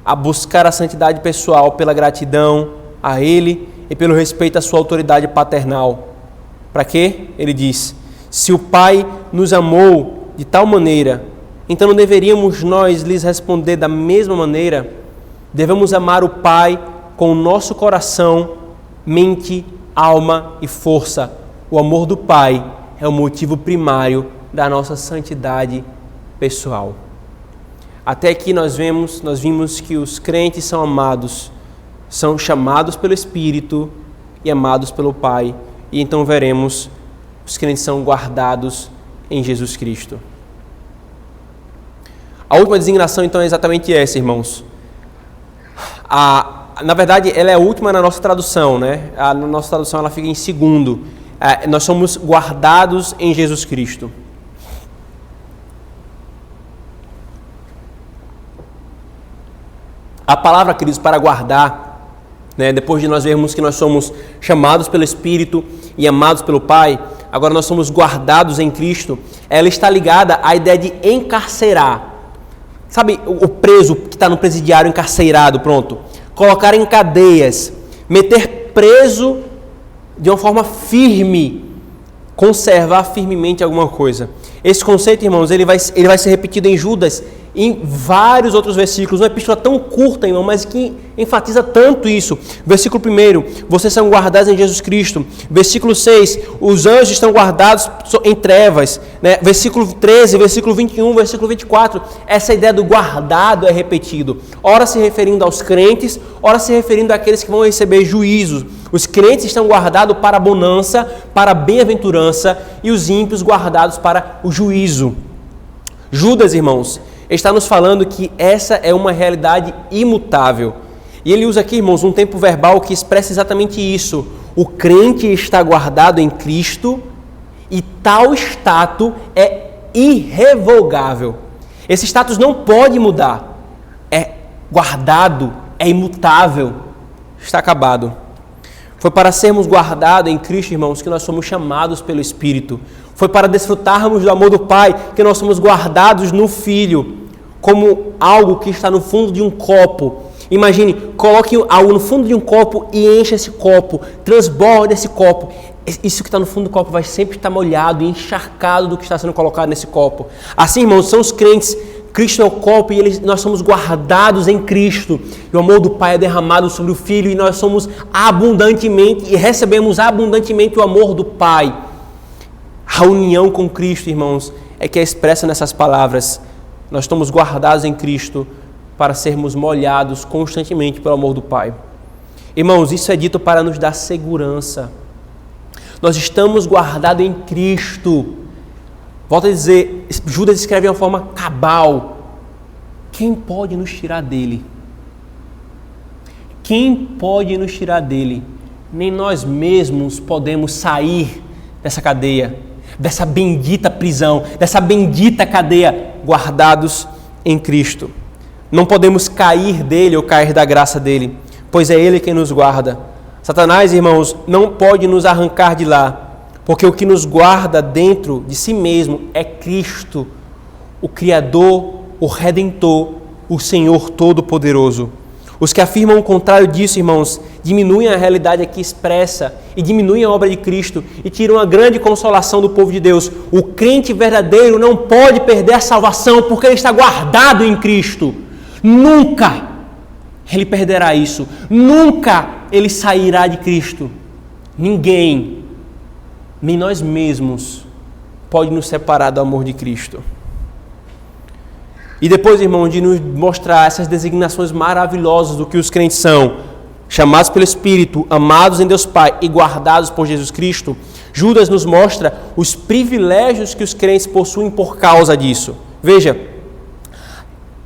a buscar a santidade pessoal pela gratidão a Ele e pelo respeito à sua autoridade paternal. Para quê? Ele diz, se o Pai nos amou de tal maneira, então não deveríamos nós lhes responder da mesma maneira? Devemos amar o Pai com o nosso coração, mente, alma e força. O amor do Pai é o motivo primário da nossa santidade pessoal. Até aqui nós vimos que os crentes são amados, são chamados pelo Espírito e amados pelo Pai. E então veremos, os crentes são guardados em Jesus Cristo. A última designação então é exatamente essa, irmãos. Na verdade, ela é a última na nossa tradução, né? Na nossa tradução ela fica em segundo. Nós somos guardados em Jesus Cristo. A palavra, queridos, para guardar, né? Depois de nós vermos que nós somos chamados pelo Espírito e amados pelo Pai, agora nós somos guardados em Cristo, ela está ligada à ideia de encarcerar. Sabe o preso que está no presidiário encarcerado, pronto? Colocar em cadeias, meter preso de uma forma firme, conservar firmemente alguma coisa. Esse conceito, irmãos, ele vai ser repetido em Judas em vários outros versículos, uma epístola tão curta, irmão, mas que enfatiza tanto isso. Versículo 1, vocês são guardados em Jesus Cristo. Versículo 6, os anjos estão guardados em trevas, né? Versículo 13, versículo 21, versículo 24, essa ideia do guardado é repetido, ora se referindo aos crentes, ora se referindo àqueles que vão receber juízos. Os crentes estão guardados para a bonança, para a bem-aventurança, e os ímpios guardados para o juízo. Judas, irmãos, está nos falando que essa é uma realidade imutável. E ele usa aqui, irmãos, um tempo verbal que expressa exatamente isso. O crente está guardado em Cristo e tal status é irrevogável. Esse status não pode mudar. É guardado, é imutável, está acabado. Foi para sermos guardados em Cristo, irmãos, que nós somos chamados pelo Espírito. Foi para desfrutarmos do amor do Pai que nós somos guardados no Filho, como algo que está no fundo de um copo. Imagine, coloque algo no fundo de um copo e encha esse copo, transborde esse copo. Isso que está no fundo do copo vai sempre estar molhado e encharcado do que está sendo colocado nesse copo. Assim, irmãos, são os crentes. Cristo é o copo e nós somos guardados em Cristo. E o amor do Pai é derramado sobre o Filho e nós somos abundantemente e recebemos abundantemente o amor do Pai. A união com Cristo, irmãos, é que é expressa nessas palavras. Nós estamos guardados em Cristo para sermos molhados constantemente pelo amor do Pai. Irmãos, isso é dito para nos dar segurança. Nós estamos guardados em Cristo. Volto a dizer, Judas escreve de uma forma cabal. Quem pode nos tirar dele? Quem pode nos tirar dele? Nem nós mesmos podemos sair dessa cadeia, dessa bendita prisão, dessa bendita cadeia, guardados em Cristo. Não podemos cair dele ou cair da graça dele, pois é ele quem nos guarda. Satanás, irmãos, não pode nos arrancar de lá, porque o que nos guarda dentro de si mesmo é Cristo, o Criador, o Redentor, o Senhor Todo-Poderoso. Os que afirmam o contrário disso, irmãos, diminuem a realidade aqui expressa e diminuem a obra de Cristo e tiram a grande consolação do povo de Deus. O crente verdadeiro não pode perder a salvação porque ele está guardado em Cristo. Nunca ele perderá isso. Nunca ele sairá de Cristo. Ninguém, nem nós mesmos, pode nos separar do amor de Cristo. E depois, irmão, de nos mostrar essas designações maravilhosas do que os crentes são, chamados pelo Espírito, amados em Deus Pai e guardados por Jesus Cristo, Judas nos mostra os privilégios que os crentes possuem por causa disso. Veja,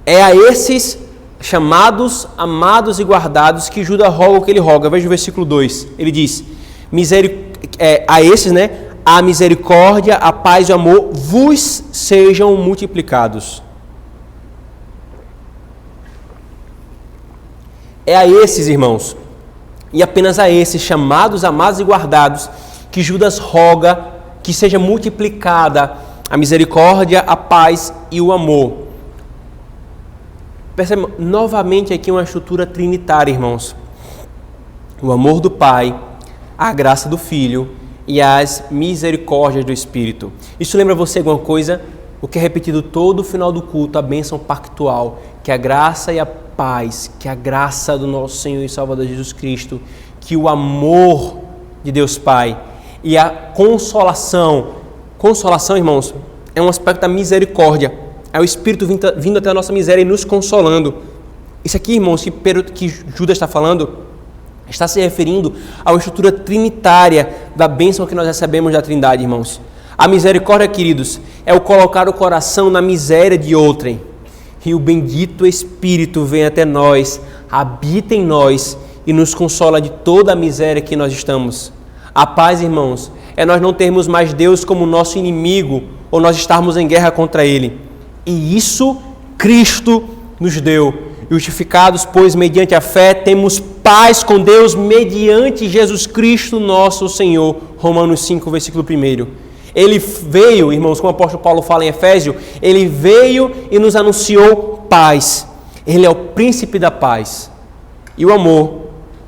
é a esses chamados, amados e guardados que Judas roga o que ele roga. Veja o versículo 2. Ele diz, a esses, a misericórdia, a paz e o amor vos sejam multiplicados. É a esses, irmãos, e apenas a esses, chamados, amados e guardados, que Judas roga que seja multiplicada a misericórdia, a paz e o amor. Percebe novamente aqui uma estrutura trinitária, irmãos. O amor do Pai, a graça do Filho e as misericórdias do Espírito. Isso lembra você alguma coisa? O que é repetido todo o final do culto, a bênção pactual, que a graça e a paz, que a graça do nosso Senhor e Salvador Jesus Cristo, que o amor de Deus Pai e a consolação, irmãos, é um aspecto da misericórdia, é o Espírito vindo até a nossa miséria e nos consolando. Isso aqui, irmãos, que Judas está falando, está se referindo à estrutura trinitária da bênção que nós recebemos da Trindade, irmãos. A misericórdia, queridos, é o colocar o coração na miséria de outrem. E o bendito Espírito vem até nós, habita em nós e nos consola de toda a miséria que nós estamos. A paz, irmãos, é nós não termos mais Deus como nosso inimigo ou nós estarmos em guerra contra Ele. E isso Cristo nos deu. Justificados, pois, mediante a fé, temos paz com Deus mediante Jesus Cristo, nosso Senhor. Romanos 5, versículo 1. Ele veio, irmãos, como o apóstolo Paulo fala em Efésio, ele veio e nos anunciou paz. Ele é o príncipe da paz. E o amor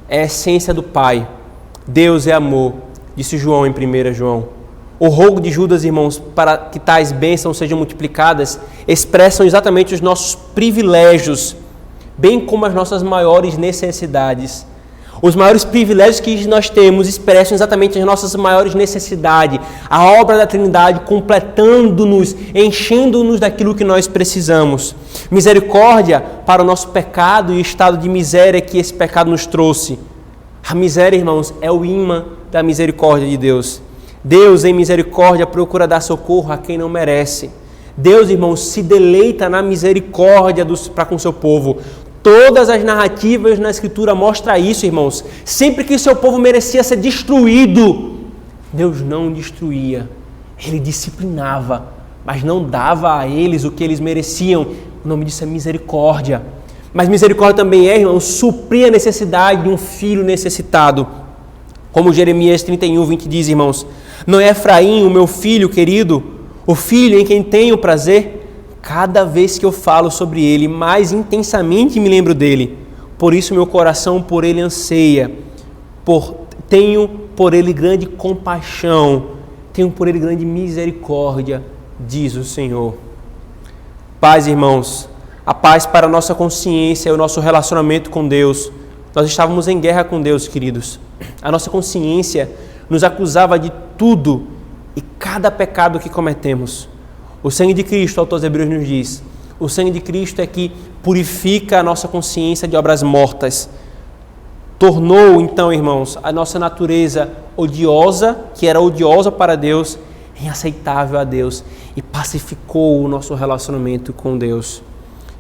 é a essência do Pai. Deus é amor, disse João em 1 João. O rogo de Judas, irmãos, para que tais bênçãos sejam multiplicadas, expressam exatamente os nossos privilégios, bem como as nossas maiores necessidades. Os maiores privilégios que nós temos expressam exatamente as nossas maiores necessidades. A obra da Trindade completando-nos, enchendo-nos daquilo que nós precisamos. Misericórdia para o nosso pecado e o estado de miséria que esse pecado nos trouxe. A miséria, irmãos, é o imã da misericórdia de Deus. Deus, em misericórdia, procura dar socorro a quem não merece. Deus, irmãos, se deleita na misericórdia para com seu povo. Todas as narrativas na Escritura mostram isso, irmãos. Sempre que seu povo merecia ser destruído, Deus não destruía. Ele disciplinava, mas não dava a eles o que eles mereciam. O nome disso é misericórdia. Mas misericórdia também é, irmãos, suprir a necessidade de um filho necessitado. Como Jeremias 31, 20 diz, irmãos, não é Efraim, o meu filho querido, o filho em quem tenho prazer? Cada vez que eu falo sobre ele, mais intensamente me lembro dele. Por isso meu coração por ele anseia. Tenho por ele grande compaixão. Tenho por ele grande misericórdia, diz o Senhor. Paz, irmãos. A paz para a nossa consciência e o nosso relacionamento com Deus. Nós estávamos em guerra com Deus, queridos. A nossa consciência nos acusava de tudo e cada pecado que cometemos. O sangue de Cristo, o autor aos Hebreus nos diz, o sangue de Cristo é que purifica a nossa consciência de obras mortas. Tornou, então, irmãos, a nossa natureza odiosa, que era odiosa para Deus, em aceitável a Deus e pacificou o nosso relacionamento com Deus.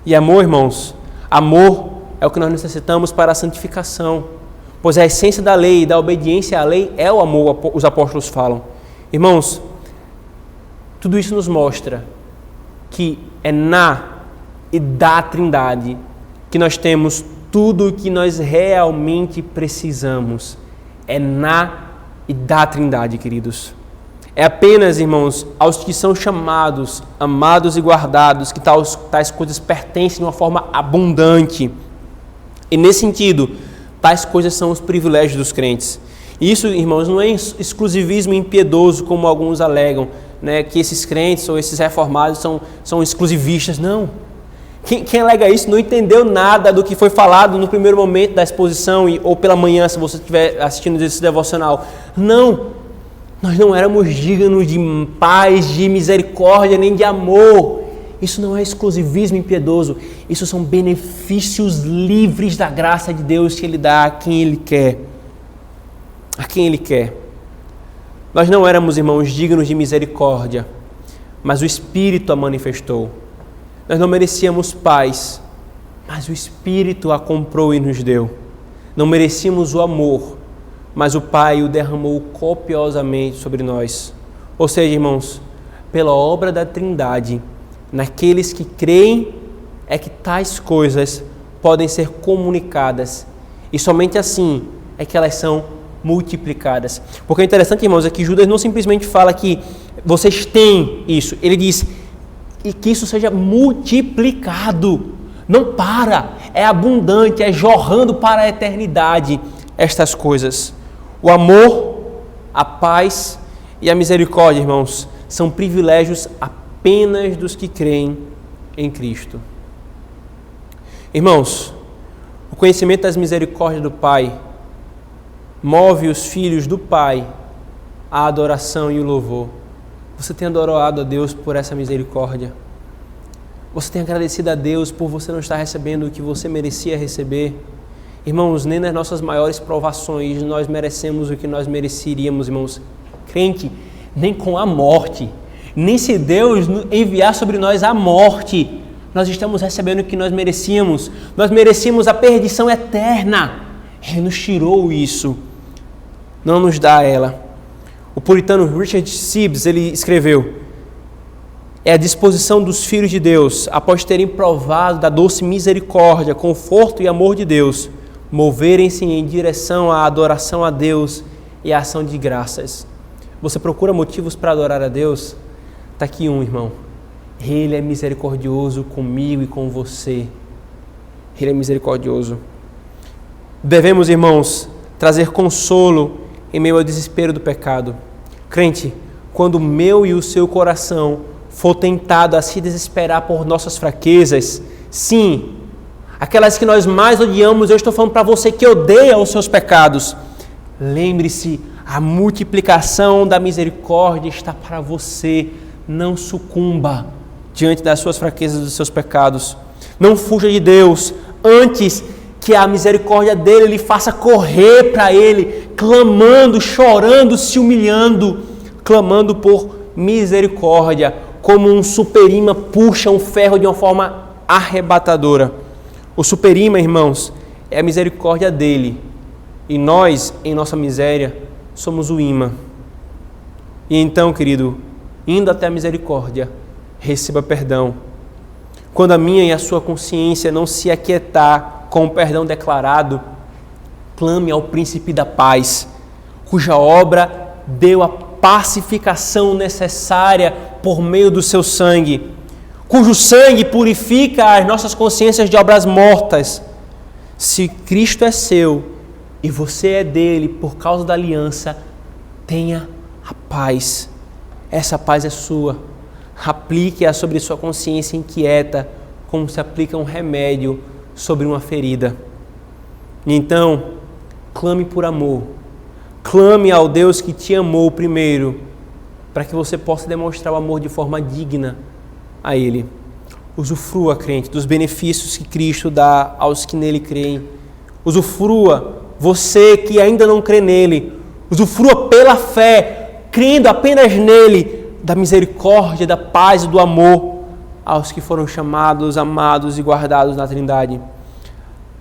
E amor, irmãos, amor é o que nós necessitamos para a santificação, pois a essência da lei e da obediência à lei é o amor, os apóstolos falam. Irmãos, tudo isso nos mostra que é na e da Trindade que nós temos tudo o que nós realmente precisamos. É na e da Trindade, queridos. É apenas, irmãos, aos que são chamados, amados e guardados, que tais coisas pertencem de uma forma abundante. E nesse sentido, tais coisas são os privilégios dos crentes. E isso, irmãos, não é exclusivismo impiedoso, como alguns alegam, né, que esses crentes ou esses reformados são exclusivistas. Não. Quem alega isso não entendeu nada do que foi falado no primeiro momento da exposição ou pela manhã, se você estiver assistindo esse devocional. Não, nós não éramos dignos de paz, de misericórdia, nem de amor. Isso não é exclusivismo impiedoso. Isso são benefícios livres da graça de Deus que Ele dá a quem Ele quer. A quem Ele quer. Nós não éramos, irmãos, dignos de misericórdia, mas o Espírito a manifestou. Nós não merecíamos paz, mas o Espírito a comprou e nos deu. Não merecíamos o amor, mas o Pai o derramou copiosamente sobre nós. Ou seja, irmãos, pela obra da Trindade, naqueles que creem, é que tais coisas podem ser comunicadas. E somente assim é que elas são multiplicadas. Porque é interessante, irmãos, é que Judas não simplesmente fala que vocês têm isso. Ele diz e que isso seja multiplicado. Não para, é abundante, é jorrando para a eternidade estas coisas. O amor, a paz e a misericórdia, irmãos, são privilégios apenas dos que creem em Cristo. Irmãos, o conhecimento das misericórdias do Pai move os filhos do Pai à adoração e o louvor. Você tem adorado a Deus por essa misericórdia? Você tem agradecido a Deus por você não estar recebendo o que você merecia receber? Irmãos, nem nas nossas maiores provações nós merecemos o que nós mereceríamos, irmãos. Crente, nem com a morte, nem se Deus enviar sobre nós a morte, nós estamos recebendo o que nós merecíamos. Nós merecíamos a perdição eterna. Ele nos tirou isso, não nos dá ela. O puritano Richard Sibbes, ele escreveu: é a disposição dos filhos de Deus, após terem provado da doce misericórdia, conforto e amor de Deus, moverem-se em direção à adoração a Deus e à ação de graças. Você procura motivos para adorar a Deus? Está aqui um, irmão. Ele é misericordioso comigo e com você. Ele é misericordioso. Devemos, irmãos, trazer consolo em meio ao desespero do pecado. Crente, quando o meu e o seu coração for tentado a se desesperar por nossas fraquezas, sim, aquelas que nós mais odiamos, eu estou falando para você que odeia os seus pecados, lembre-se, a multiplicação da misericórdia está para você. Não sucumba diante das suas fraquezas e dos seus pecados. Não fuja de Deus, antes que a misericórdia dele lhe faça correr para ele, clamando, chorando, se humilhando, clamando por misericórdia, como um superima puxa um ferro de uma forma arrebatadora. O superima, irmãos, é a misericórdia dele, e nós, em nossa miséria, somos o imã. E então, querido, indo até a misericórdia, receba perdão. Quando a minha e a sua consciência não se aquietar com o perdão declarado, clame ao príncipe da paz, cuja obra deu a pacificação necessária por meio do seu sangue, cujo sangue purifica as nossas consciências de obras mortas. Se Cristo é seu e você é dele por causa da aliança, tenha a paz. Essa paz é sua. Aplique-a sobre sua consciência inquieta, como se aplica um remédio sobre uma ferida. E então, clame por amor. Clame ao Deus que te amou primeiro, para que você possa demonstrar o amor de forma digna a Ele. Usufrua, crente, dos benefícios que Cristo dá aos que nele creem. Usufrua, você que ainda não crê nele. Usufrua pela fé, crendo apenas nele, da misericórdia, da paz e do amor aos que foram chamados, amados e guardados na Trindade.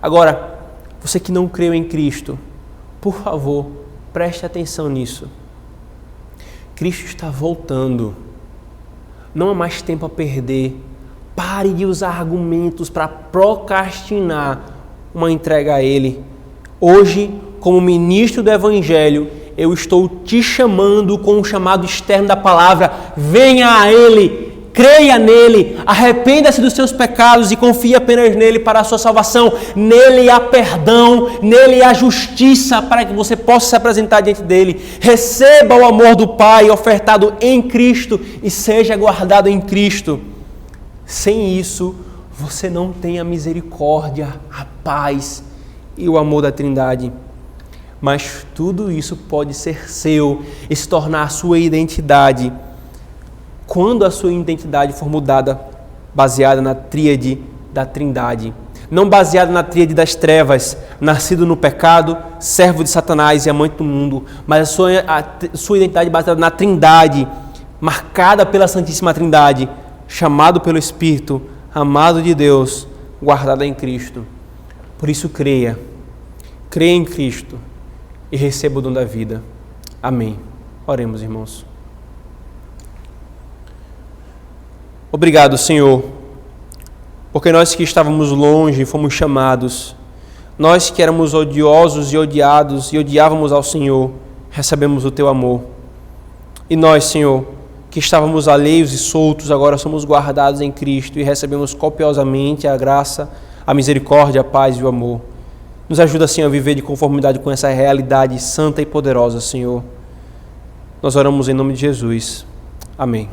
Agora, você que não creu em Cristo, por favor, preste atenção nisso. Cristo está voltando. Não há mais tempo a perder. Pare de usar argumentos para procrastinar uma entrega a Ele. Hoje, como ministro do Evangelho, eu estou te chamando com um chamado externo da palavra. Venha a Ele, creia nele, arrependa-se dos seus pecados e confie apenas nele para a sua salvação. Nele há perdão, nele há justiça para que você possa se apresentar diante dele. Receba o amor do Pai ofertado em Cristo e seja guardado em Cristo. Sem isso, você não tem a misericórdia, a paz e o amor da Trindade. Mas tudo isso pode ser seu e se tornar a sua identidade quando a sua identidade for mudada, baseada na tríade da Trindade. Não baseada na tríade das trevas, nascido no pecado, servo de Satanás e amante do mundo, mas a sua identidade baseada na Trindade, marcada pela Santíssima Trindade, chamado pelo Espírito, amado de Deus, guardado em Cristo. Por isso creia em Cristo e receba o dom da vida. Amém. Oremos, irmãos. Obrigado, Senhor, porque nós que estávamos longe fomos chamados, nós que éramos odiosos e odiados e odiávamos ao Senhor, recebemos o Teu amor. E nós, Senhor, que estávamos alheios e soltos, agora somos guardados em Cristo e recebemos copiosamente a graça, a misericórdia, a paz e o amor. Nos ajuda, Senhor, a viver de conformidade com essa realidade santa e poderosa, Senhor. Nós oramos em nome de Jesus. Amém.